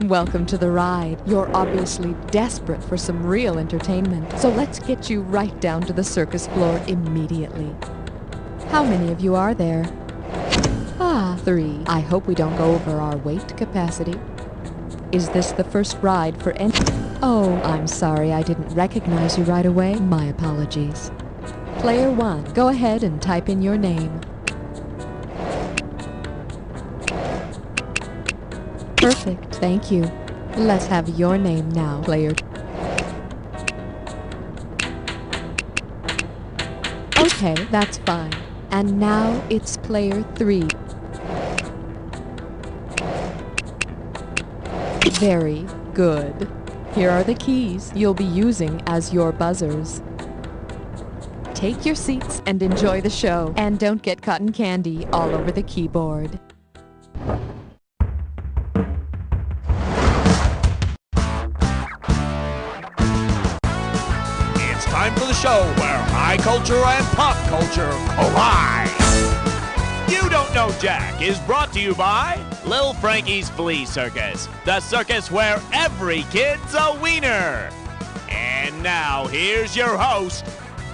Welcome to the ride. You're obviously desperate for some real entertainment, so let's get you right down to the circus floor immediately. How many of you are there? 3. I hope we don't go over our weight capacity. Is this the first ride for any... Oh, I'm sorry I didn't recognize you right away. My apologies. Player 1, go ahead and type in your name. Perfect, thank you. Let's have your name now, player. Okay, that's fine. And now it's player 3. Very good. Here are the keys you'll be using as your buzzers. Take your seats and enjoy the show. And don't get cotton candy all over the keyboard. It's time for the show where high culture and pop culture collide. You Don't Know Jack is brought to you by Lil Frankie's Flea Circus, the circus where every kid's a wiener. And now, here's your host,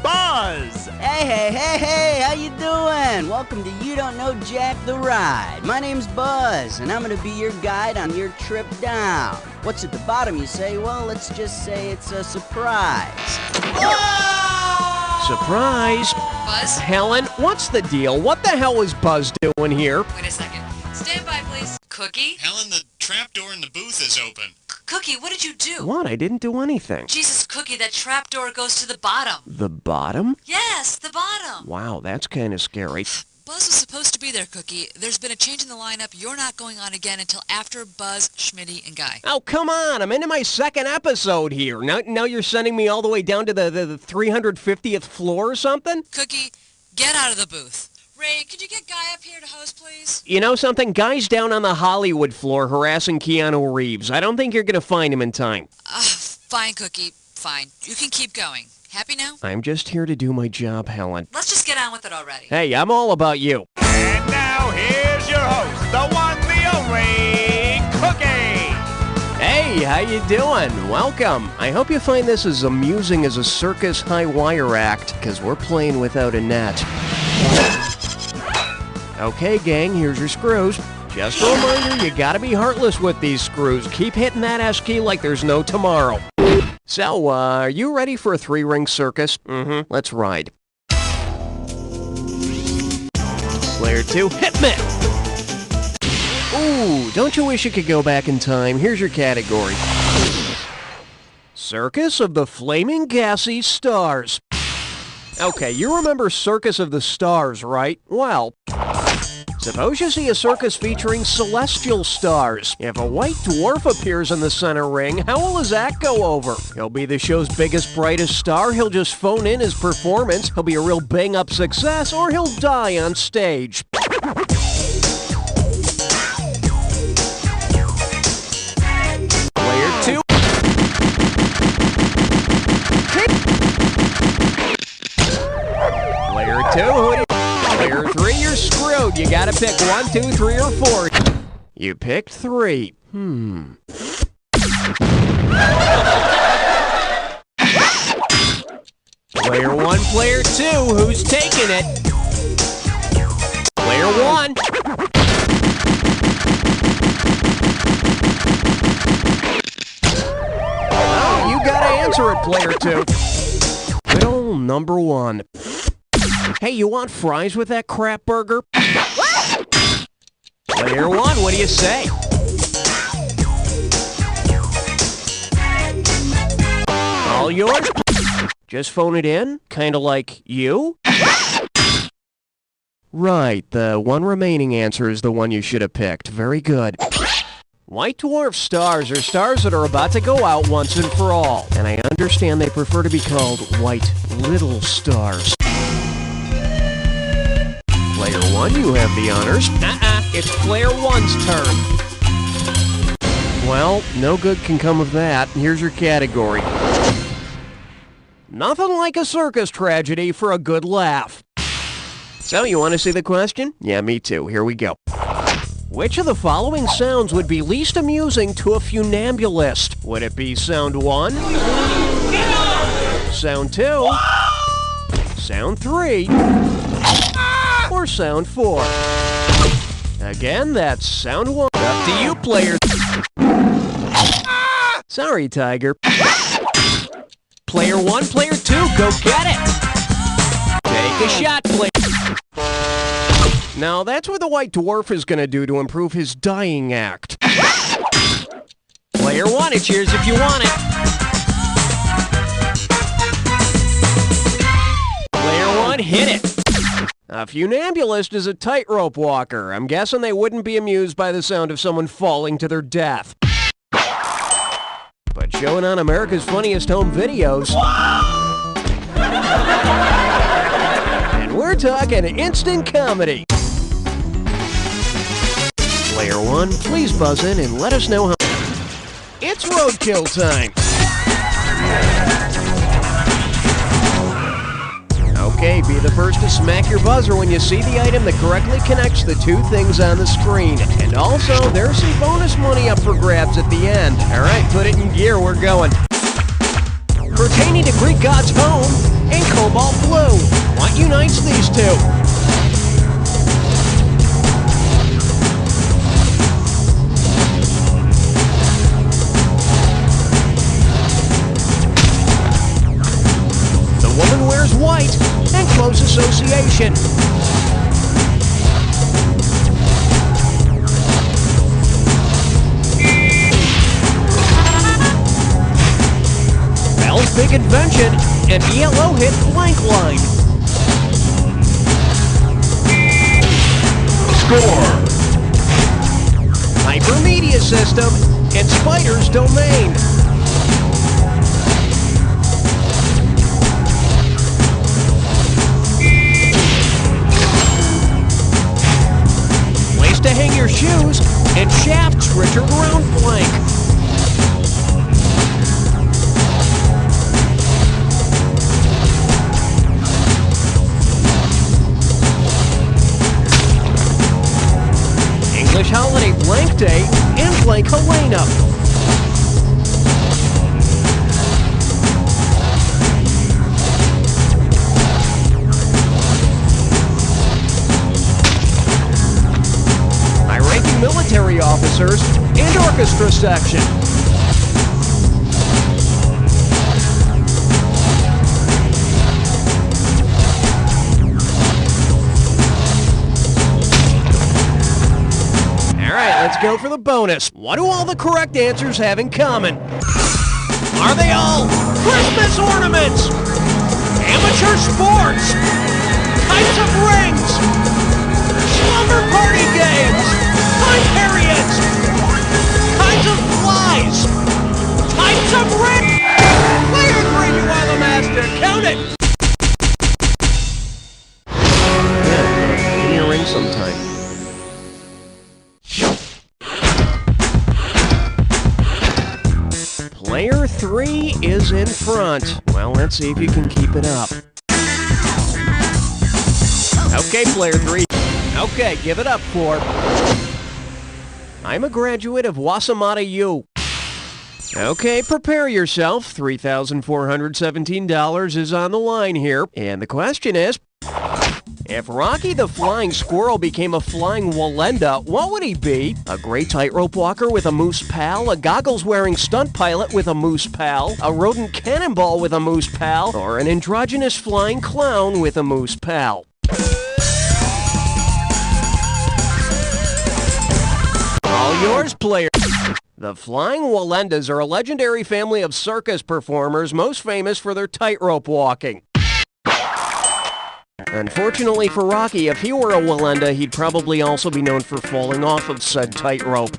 Buzz. Hey, how you doing? Welcome to You Don't Know Jack the Ride. My name's Buzz, and I'm going to be your guide on your trip down. What's at the bottom, you say? Well, let's just say it's a surprise. Surprise! Buzz? Helen, what's the deal? What the hell is Buzz doing here? Wait a second. Stand by, please. Cookie? Helen, the trapdoor in the booth is open. Cookie, what did you do? What? I didn't do anything. Jesus, Cookie, that trapdoor goes to the bottom. The bottom? Yes, the bottom. Wow, that's kind of scary. Buzz was supposed to be there, Cookie. There's been a change in the lineup. You're not going on again until after Buzz, Schmitty, and Guy. Oh, come on. I'm into my second episode here. Now you're sending me all the way down to the 350th floor or something? Cookie, get out of the booth. Ray, could you get Guy up here to host, please? You know something? Guy's down on the Hollywood floor harassing Keanu Reeves. I don't think you're going to find him in time. Fine, Cookie. Fine. You can keep going. Happy now? I'm just here to do my job, Helen. Let's just get on with it already. Hey, I'm all about you. And now, here's your host, the one, the only, Cookie. Hey, how you doing? Welcome. I hope you find this as amusing as a circus high wire act, because we're playing without a net. Okay, gang, here's your screws. Just a reminder, you gotta be heartless with these screws. Keep hitting that S key like there's no tomorrow. So, are you ready for a 3-ring circus? Let's ride. Player 2, hit me! Ooh, don't you wish you could go back in time? Here's your category. Circus of the Flaming Gassy Stars. Okay, you remember Circus of the Stars, right? Well, suppose you see a circus featuring celestial stars. If a white dwarf appears in the center ring, how will his act go over? He'll be the show's biggest, brightest star, he'll just phone in his performance, he'll be a real bang-up success, or he'll die on stage. Player 2. Player 2, who do you... Player 3, you're screwed. You gotta pick 1, 2, 3, or 4. You picked 3. Player 1, player 2, who's taking it? Player 1. Oh, you gotta answer it, player 2. Riddle number 1. Hey, you want fries with that crap burger? Player 1, what do you say? All yours? Just phone it in? Kinda like you? Right, the one remaining answer is the one you should have picked. Very good. White dwarf stars are stars that are about to go out once and for all. And I understand they prefer to be called white little stars. Player 1, you have the honors. It's player 1's turn. Well, no good can come of that. Here's your category. Nothing like a circus tragedy for a good laugh. So, you want to see the question? Yeah, me too. Here we go. Which of the following sounds would be least amusing to a funambulist? Would it be sound 1? Sound 2? Sound 3? Or sound 4? Again, that's sound 1. Up to you, player. Sorry, Tiger. Player 1, player 2, go get it! Take a shot, player. Now, that's what the White Dwarf is going to do to improve his dying act. Player 1, it's yours if you want it. Player 1, hit it. A funambulist is a tightrope walker. I'm guessing they wouldn't be amused by the sound of someone falling to their death. But showing on America's Funniest Home Videos. And we're talking instant comedy. Player 1, please buzz in and let us know how... It's roadkill time! Okay, be the first to smack your buzzer when you see the item that correctly connects the two things on the screen. And also, there's some bonus money up for grabs at the end. Alright, put it in gear, we're going. Pertaining to Greek God's home and cobalt blue. What unites these two? The woman wears white and close association. Bell's big invention and ELO hit blank line. Score! Hypermedia system and Spider's domain. Place to hang your shoes and shafts return around blank. English holiday blank day and blank Helena. High-ranking military officers and orchestra section. Let's go for the bonus. What do all the correct answers have in common? Are they all Christmas ornaments? Amateur sports? Types of rings? Slumber party games? Time periods? Kinds of flies? Types of rings? Player 3, you are the master. Count it! Yeah, give me a ring sometime. Player 3 is in front. Well, let's see if you can keep it up. Okay, Player 3. Okay, give it up for... I'm a graduate of Wasamata U. Okay, prepare yourself. $3,417 is on the line here. And the question is... If Rocky the Flying Squirrel became a flying Walenda, what would he be? A great tightrope walker with a moose pal? A goggles-wearing stunt pilot with a moose pal? A rodent cannonball with a moose pal? Or an androgynous flying clown with a moose pal? All yours, player. The Flying Walendas are a legendary family of circus performers most famous for their tightrope walking. Unfortunately for Rocky, if he were a Walenda, he'd probably also be known for falling off of said tightrope.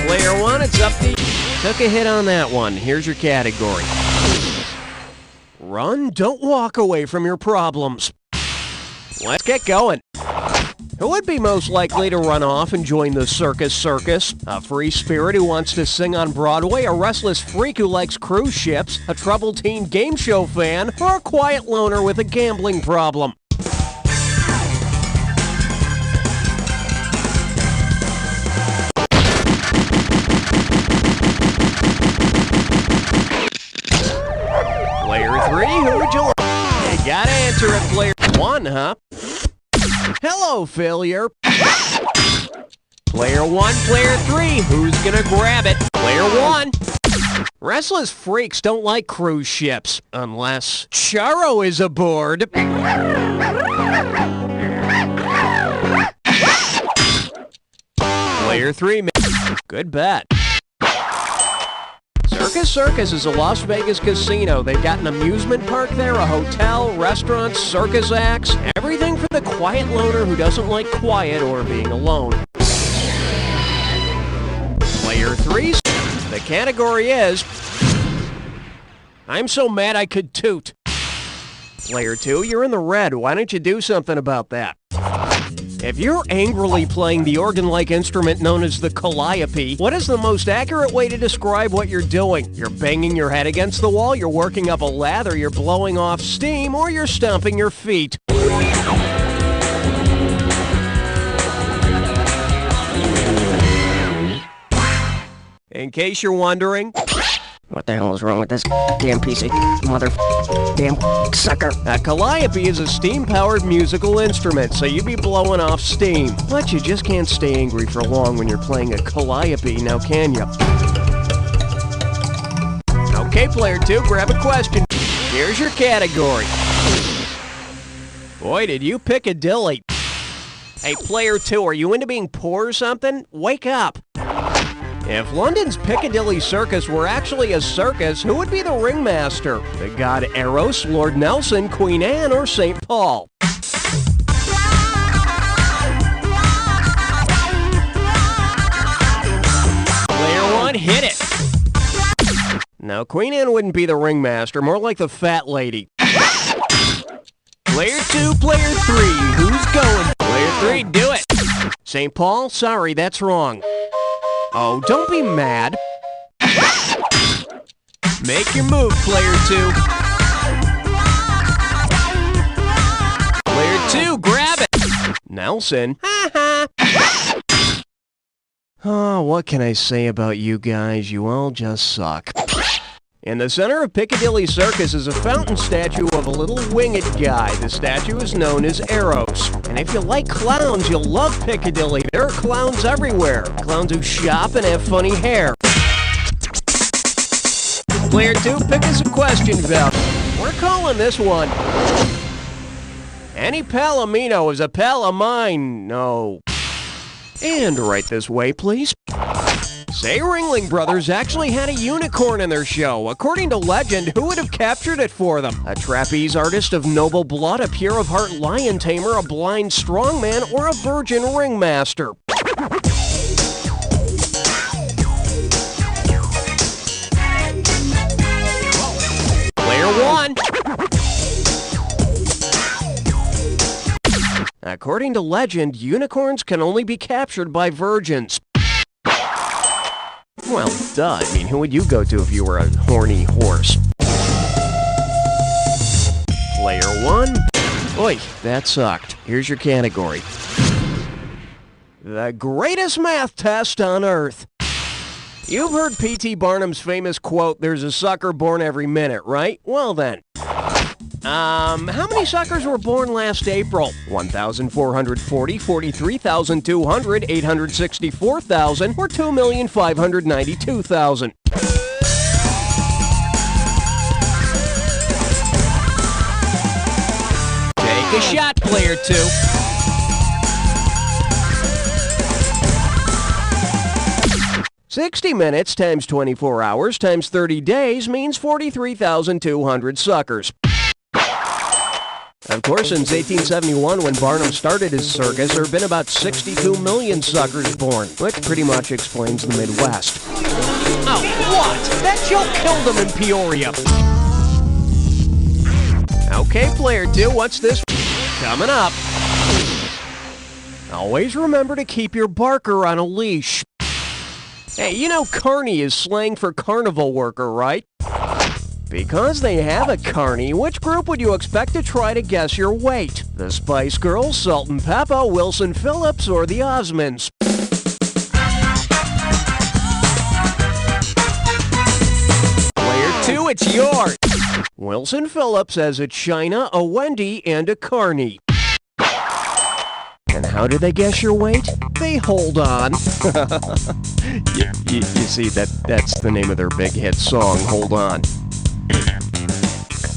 Player 1, it's up to you. Took a hit on that one. Here's your category. Run, don't walk away from your problems. Let's get going. Who would be most likely to run off and join the Circus? A free spirit who wants to sing on Broadway, a restless freak who likes cruise ships, a troubled teen game show fan, or a quiet loner with a gambling problem? answer at player 1, huh? Hello, failure. Player 1, player 3, who's gonna grab it? Player 1. Restless freaks don't like cruise ships, unless Charo is aboard. Player 3, good bet. Circus is a Las Vegas casino. They've got an amusement park there, a hotel, restaurants, circus acts, everything for the quiet loner who doesn't like quiet or being alone. Player 3, the category is I'm so mad I could toot. Player 2, you're in the red. Why don't you do something about that? If you're angrily playing the organ-like instrument known as the calliope, what is the most accurate way to describe what you're doing? You're banging your head against the wall, you're working up a lather, you're blowing off steam, or you're stomping your feet. In case you're wondering, what the hell is wrong with this damn piece of mother damn sucker? A calliope is a steam-powered musical instrument, so you be blowing off steam. But you just can't stay angry for long when you're playing a calliope, now can you? Okay, player 2, grab a question. Here's your category. Boy, did you Piccadilly. Hey, player 2, are you into being poor or something? Wake up. If London's Piccadilly Circus were actually a circus, who would be the ringmaster? The god Eros, Lord Nelson, Queen Anne, or St. Paul? Player 1, hit it! No, Queen Anne wouldn't be the ringmaster, more like the fat lady. Player 2, player 3, who's going? Player 3, do it! St. Paul? Sorry, that's wrong. Oh, don't be mad. Make your move, player 2. Player 2, grab it. Nelson. Oh, what can I say about you guys? You all just suck. In the center of Piccadilly Circus is a fountain statue of a little winged guy. The statue is known as Eros. And if you like clowns, you'll love Piccadilly. There are clowns everywhere. Clowns who shop and have funny hair. Player 2, pick us a question about. We're calling this one. Any palomino is a pal of mine. No. And right this way, please. Say Ringling Brothers actually had a unicorn in their show. According to legend, who would have captured it for them? A trapeze artist of noble blood, a pure of heart lion tamer, a blind strongman, or a virgin ringmaster? Player 1. According to legend, unicorns can only be captured by virgins. Well, duh. I mean, who would you go to if you were a horny horse? Player 1. Oi, that sucked. Here's your category. The greatest math test on Earth. You've heard P.T. Barnum's famous quote, "There's a sucker born every minute," right? Well then. How many suckers were born last April? 1,440, 43,200, 864,000, or 2,592,000? Take a shot, player 2. "60 minutes times 24 hours times 30 days means 43,200 suckers. Of course, since 1871, when Barnum started his circus, there have been about 62 million suckers born, which pretty much explains the Midwest. Oh, what? That joke killed him in Peoria. Okay, player 2, what's this? Coming up. Always remember to keep your barker on a leash. Hey, you know carny is slang for carnival worker, right? Because they have a carny, which group would you expect to try to guess your weight? The Spice Girls, Salt and Pepper, Wilson Phillips, or the Osmonds? Player 2, it's yours. Will Nelson Phillips as a China, a Wendy, and a Carney. And how do they guess your weight? They hold on. you see, that's the name of their big hit song, Hold On.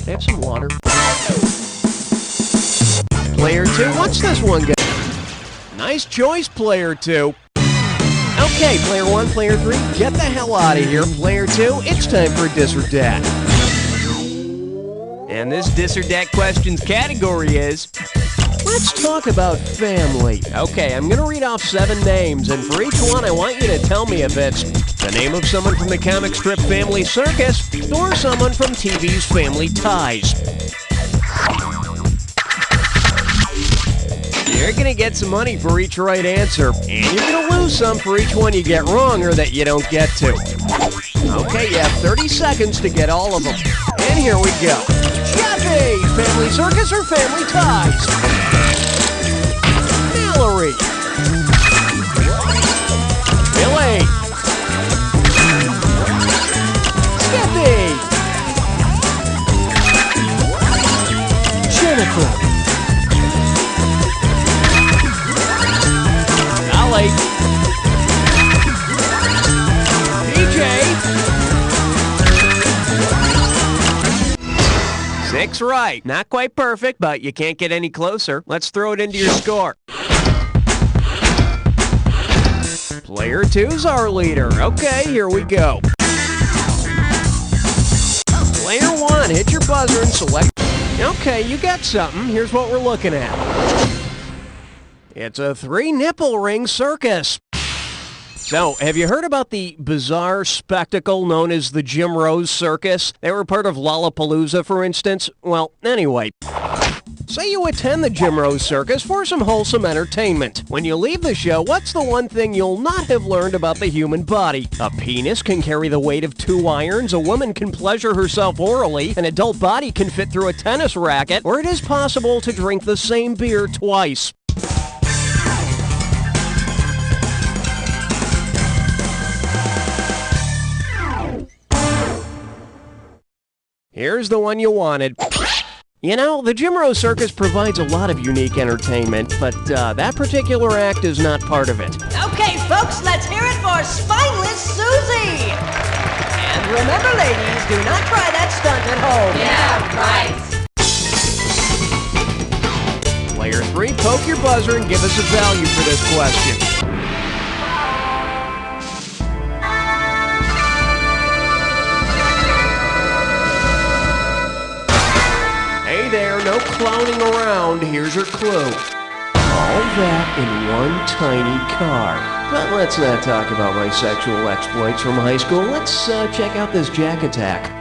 Have some water. Player 2, what's this one guy? Nice choice, Player 2. Okay, Player 1, Player 3, get the hell out of here. Player 2, it's time for Dis or Dat. And this Dis or Dat questions category is... Let's talk about family. Okay, I'm going to read off 7 names, and for each one, I want you to tell me if it's the name of someone from the comic strip Family Circus or someone from TV's Family Ties. You're going to get some money for each right answer, and you're going to lose some for each one you get wrong or that you don't get to. Okay, you have 30 seconds to get all of them. And here we go. Jeffy! Family Circus or Family Ties? Mallory. Billy. Skippy. Jennifer. Dolly. PJ. 6 right. Not quite perfect, but you can't get any closer. Let's throw it into your score. Player 2's our leader. Okay, here we go. Player 1, hit your buzzer and select. Okay, you got something. Here's what we're looking at. It's a 3-nipple ring circus. So, have you heard about the bizarre spectacle known as the Jim Rose Circus? They were part of Lollapalooza, for instance. Well, anyway, say you attend the Jim Rose Circus for some wholesome entertainment. When you leave the show, what's the one thing you'll not have learned about the human body? A penis can carry the weight of 2 irons, a woman can pleasure herself orally, an adult body can fit through a tennis racket, or it is possible to drink the same beer twice. Here's the one you wanted. You know, the Jim Rose Circus provides a lot of unique entertainment, but that particular act is not part of it. Okay, folks, let's hear it for Spineless Susie! And remember, ladies, do not try that stunt at home. Yeah, right. Player 3, poke your buzzer and give us a value for this question. Hey there, no clowning around. Here's your clue. All that in one tiny car. But let's not talk about my sexual exploits from high school. Let's check out this Jack Attack.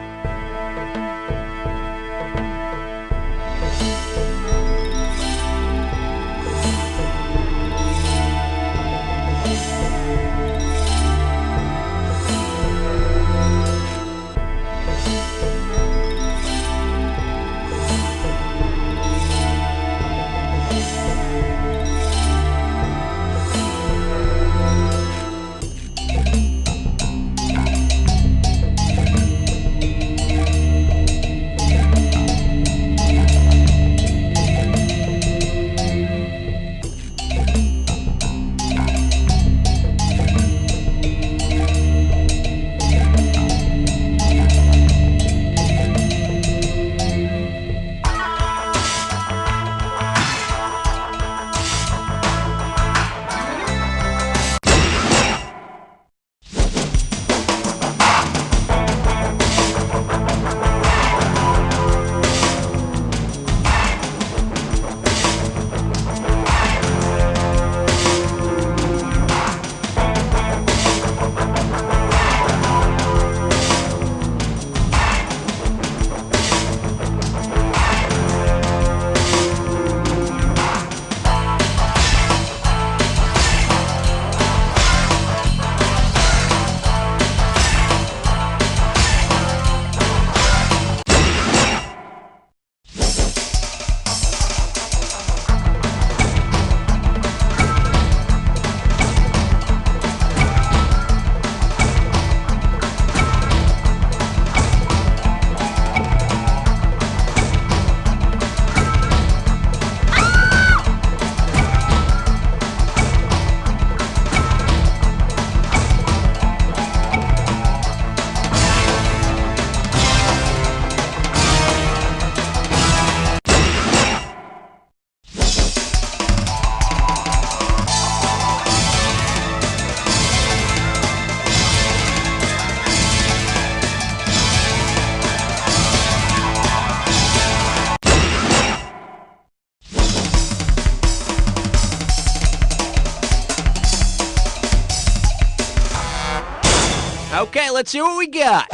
Okay, let's see what we got.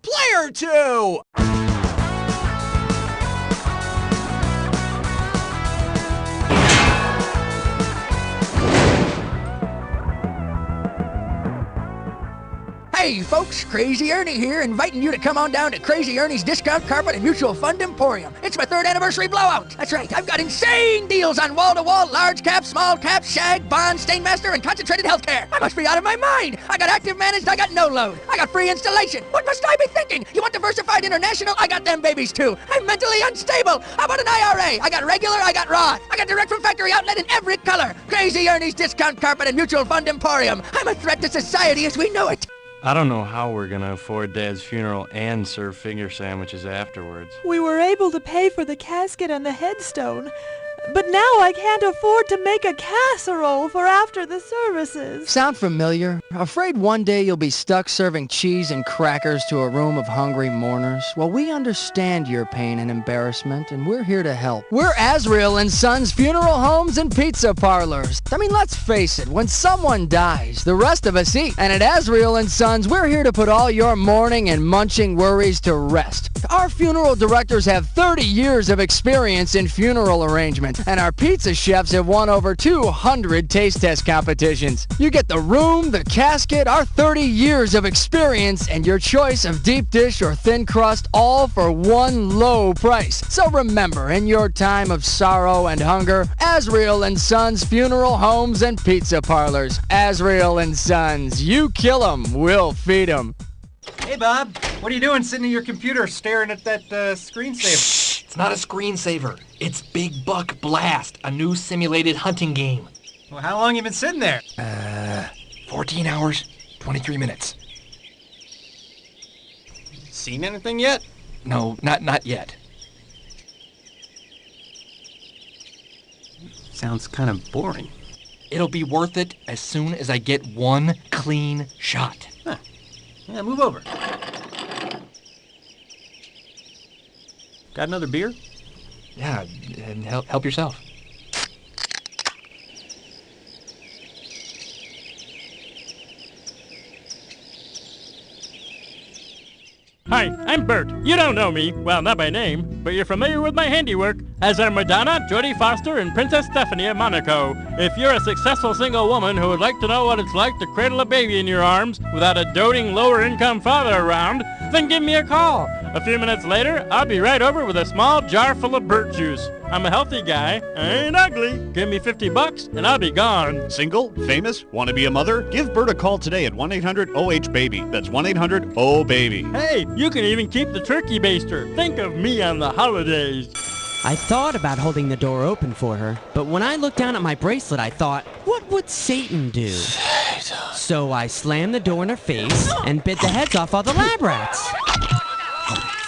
Player 2! Hey folks, Crazy Ernie here, inviting you to come on down to Crazy Ernie's Discount Carpet and Mutual Fund Emporium. It's my 3rd anniversary blowout. That's right, I've got insane deals on wall-to-wall, large cap, small cap, shag, bond, Stainmaster, and concentrated healthcare. I must be out of my mind. I got active managed, I got no load. I got free installation. What must I be thinking? You want diversified international? I got them babies too. I'm mentally unstable. How about an IRA? I got regular, I got Roth. I got direct from factory outlet in every color. Crazy Ernie's Discount Carpet and Mutual Fund Emporium. I'm a threat to society as we know it. I don't know how we're gonna afford Dad's funeral and serve finger sandwiches afterwards. We were able to pay for the casket and the headstone, but now I can't afford to make a casserole for after the services. Sound familiar? Afraid one day you'll be stuck serving cheese and crackers to a room of hungry mourners? Well, we understand your pain and embarrassment, and we're here to help. We're Azrael and Sons Funeral Homes and Pizza Parlors. I mean, let's face it, when someone dies, the rest of us eat. And at Azrael and Sons, we're here to put all your mourning and munching worries to rest. Our funeral directors have 30 years of experience in funeral arrangement, and our pizza chefs have won over 200 taste test competitions. You get the room, the casket, our 30 years of experience, and your choice of deep dish or thin crust, all for one low price. So remember, in your time of sorrow and hunger, Azrael and Sons Funeral Homes and Pizza Parlors. Azrael and Sons, you kill 'em, we'll feed 'em. Hey, Bob. What are you doing sitting at your computer staring at that screensaver? Shh! It's not a screensaver. It's Big Buck Blast, a new simulated hunting game. Well, how long you been sitting there? 14 hours, 23 minutes. Seen anything yet? No, not yet. Sounds kind of boring. It'll be worth it as soon as I get one clean shot. Huh. Yeah, move over. Got another beer? Yeah, and help yourself. Hi, I'm Bert. You don't know me, well, not by name, but you're familiar with my handiwork, as are Madonna, Jodie Foster, and Princess Stephanie of Monaco. If you're a successful single woman who would like to know what it's like to cradle a baby in your arms without a doting lower-income father around, then give me a call. A few minutes later, I'll be right over with a small jar full of Bert juice. I'm a healthy guy. I ain't ugly. Give me $50 and I'll be gone. Single? Famous? Want to be a mother? Give Bert a call today at 1-800-OH-BABY. That's 1-800-OH-BABY. Hey, you can even keep the turkey baster. Think of me on the holidays. I thought about holding the door open for her, but when I looked down at my bracelet, I thought, what would Satan do? So I slammed the door in her face and bit the heads off all the lab rats.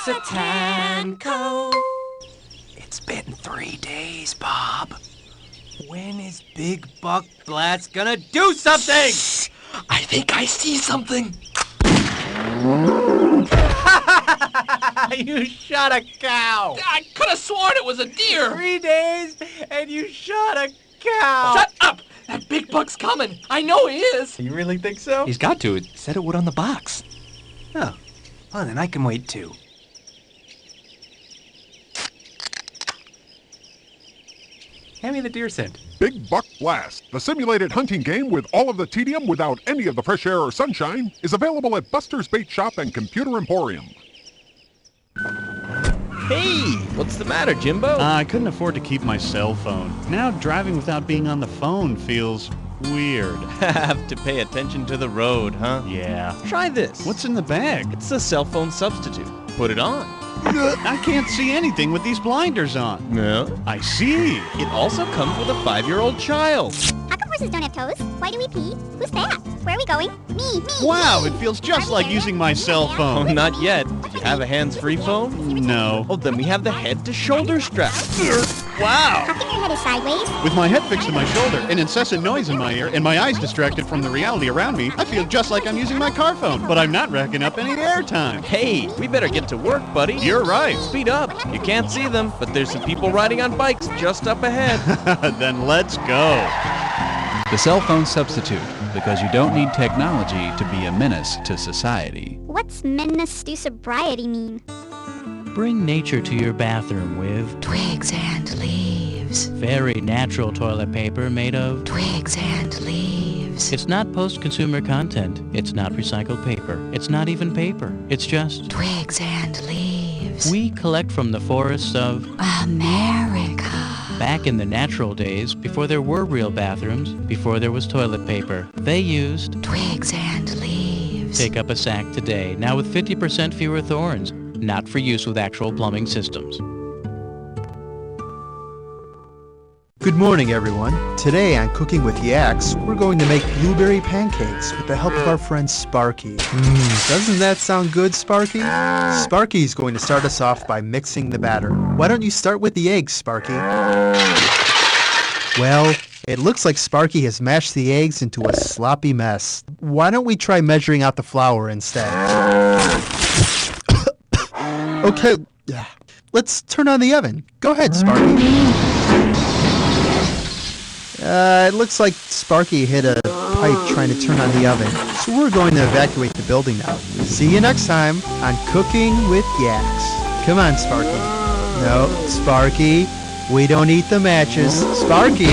Satanko. It's been 3 days, Bob. When is Big Buck Blast gonna do something? I think I see something. You shot a cow! I could have sworn it was a deer! 3 days and you shot a cow! Shut up! That Big Buck's coming! I know he is! You really think so? He's got to. It said it would on the box. Oh. Well, then I can wait too. Hand me the deer scent. Big Buck Blast, the simulated hunting game with all of the tedium without any of the fresh air or sunshine, is available at Buster's Bait Shop and Computer Emporium. Hey, what's the matter, Jimbo? I couldn't afford to keep my cell phone. Now driving without being on the phone feels weird. Have to pay attention to the road, huh? Yeah. Try this. What's in the bag? It's a cell phone substitute. Put it on. I can't see anything with these blinders on. No? I see. It also comes with a 5-year-old child. How come horses don't have toes? Why do we pee? Who's that? Where are we going? Me. Wow, it feels just like using my cell phone. Oh, not yet. Did you have a hands-free phone? No. Oh, then we have the head-to-shoulder strap. Wow. How come your head is sideways? With my head fixed to my shoulder, an incessant noise in my ear, and my eyes distracted from the reality around me, I feel just like I'm using my car phone, but I'm not racking up any airtime. Hey, we better get to work, buddy. You're right. Speed up. You can't see them, but there's some people riding on bikes just up ahead. Then let's go. The cell phone substitute, because you don't need technology to be a menace to society. What's menace to sobriety mean? Bring nature to your bathroom with twigs and leaves. Very natural toilet paper made of twigs and leaves. It's not post-consumer content. It's not recycled paper. It's not even paper. It's just twigs and leaves. We collect from the forests of America. Back in the natural days, before there were real bathrooms, before there was toilet paper, they used twigs and leaves. Pick up a sack today, now with 50% fewer thorns, not for use with actual plumbing systems. Good morning, everyone. Today on Cooking with Yaks, we're going to make blueberry pancakes with the help of our friend Sparky. Doesn't that sound good, Sparky? Sparky's going to start us off by mixing the batter. Why don't you start with the eggs, Sparky? Well, it looks like Sparky has mashed the eggs into a sloppy mess. Why don't we try measuring out the flour instead? Okay, let's turn on the oven. Go ahead, Sparky. It looks like Sparky hit a pipe trying to turn on the oven, so we're going to evacuate the building now. See you next time on Cooking with Yaks. Come on, Sparky. No, Sparky, we don't eat the matches. Sparky!